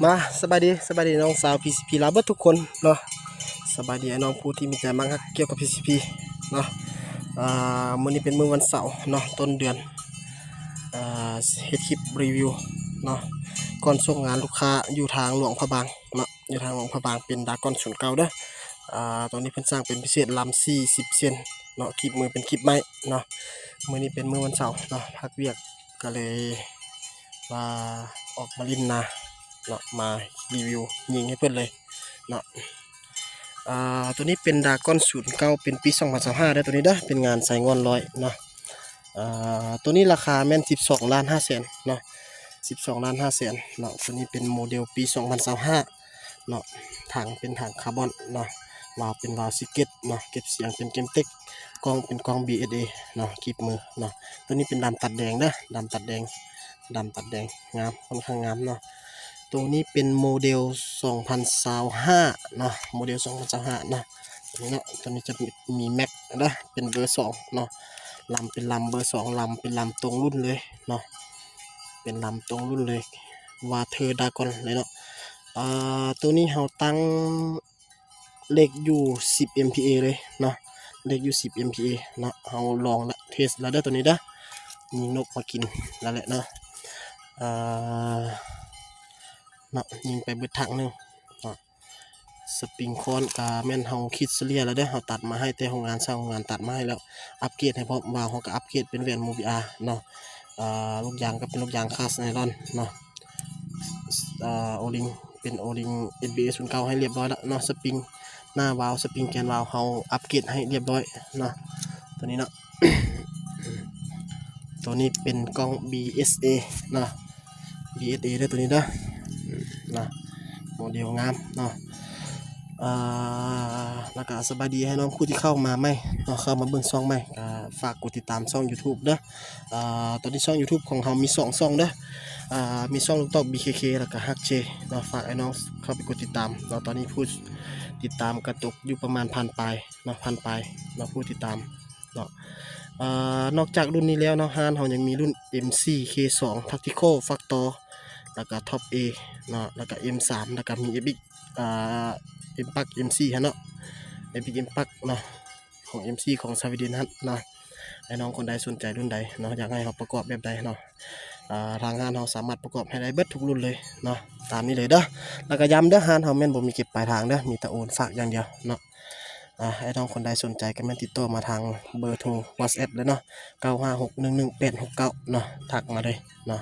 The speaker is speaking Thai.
มาสบายดีน้องสาว PCP ลาเบิดทุกคนเนาะสบายดีไอ้น้องผู้ที่มีใจมักฮักเกี่ยวกับ PCP เนาะมื้อนี้เป็นมื้อวันเสาร์เนาะต้นเดือนอ่เฮ็ดคลิปรีวิวเนาะก่อนส่งงานลูกค้าอยู่ทางหลวงพระบางเนาะอยู่ทางหลวงพระบางเป็นดากอนศูนย์เก่าเด้อตอนนี้เพิ่นสร้างเป็นพิเศษลำ40เซนเนาะคลิปมือเป็นคลิปไม้เนาะมื้อนี้เป็นมื้อวันเสาร์เนาะพักเวียกก็เลยว่าออกมาลิ้นนาเนาะมารีวิวยิงให้เพื่อนเลยเนาะตัวนี้เป็นดากอนศูนย์เก่าเป็นปี2025ได้ตัวนี้เด้อเป็นงานสายงอนร้อยเนาะตัวนี้ราคาแม่น12.5 ล้านเนาะ12.5 ล้านเนาะตัวนี้เป็นโมเดลปี2025เนาะถังเป็นถังคาร์บอนเนาะวาล์วเป็นวาล์วซิเก็ตเนาะเก็บเสียงเป็นเกมเต็กกล้องเป็นกล้อง BSA เนาะคลิปมือเนาะตัวนี้เป็นดำตัดแดงเด้อดำตัดแดงงามค่อนข้างงามเนาะตัวนี้เป็นโมเดล2025เนาะโมเดล2025เนาะตัวนี้เนาะตัวนี้จะมีแม็กนะเป็นเบอร์2เนาะลำเป็นลำเบอร์2ลำเป็นลำตรงรุ่นเลยเนาะเป็นลำตรงรุ่นเลยวาเทอร์ดากอนเลยเนาะตัวนี้เราตั้งเลขอยู่10 MPa เลยเนาะเลขอยู่10 MPa เนาะเราลองละเทสแล้วเด้อตัวนี้เด้อมีนกมากินแล้วแหละเนาะเนาะยิงไปเบิดถังนึงเนาะสปริงคอนกาแม่นเฮาคิดเสียแล้วเด้อเฮาตัดมาให้แต่โรงงานสร้างโรงงานตัดมาให้แล้วอัปเกรดให้พร้อมว่าเฮาก็อัปเกรดเป็นแว่น Movia เนาะลูกยางก็เป็นลูกยางคาสไนลอนเนาะโอลิงเป็นโอลิง NBA 09ให้เรียบร้อยแล้วเนาะสปริงหน้าวาล์วสปริงแกนวาล์วเฮาอัปเกรดให้เรียบร้อยเนาะตัวนี้เนาะ ตัวนี้เป็นกล้อง BSA เนาะ BSA ได้ตัวนี้นะโมเดลงามเนาะแล้วก็สบายดีให้น้องผู้ที่เข้ามาไหมเนาะเข้ามาเบิ่งช่องไหมฝากกดติดตามช่อง YouTube เด้อตอนนี้ช่อง YouTube ของเรามี2ช่องเด้อมีช่องลูกตอก BKK แล้วก็ฮักเจเนาะฝากไอ้น้องเข้าไปกดติดตามเนาะตอนนี้ผู้ติดตามกระตุกอยู่ประมาณ1,000 ปลายเนาะ1,000 ปลายเนาะผู้ติดตามเนาะนอกจากรุ่นนี้แล้วเนาะฮานเรายังมีรุ่น MC K2 Tactical Factor แล้วก็ Top A เนาะแล้วก็ M3 แล้วก็มี Epic Impact MC ฮะเนาะ Epic Impact เนาะของ MC ของ Saviden ฮะเนาะไอ้น้องคนใดสนใจรุ่นใดเนาะอยากให้เราประกอบแบบใดเนาะทางงานเราสามารถประกอบให้ได้เบิดทุกรุ่นเลยเนาะตามนี้เลยเด้อแล้วก็ย้ำเด้อฮานเราแม่นบ่มีเก็บปลายทางเด้อมีแต่โอนฝากอย่างเดียวเนาะไอ้น้องคนใดสนใจก็แม่นติดต่อมาทางเบอร์โทร WhatsApp เลยเนาะ956118169เนาะทักมาเลยเนาะ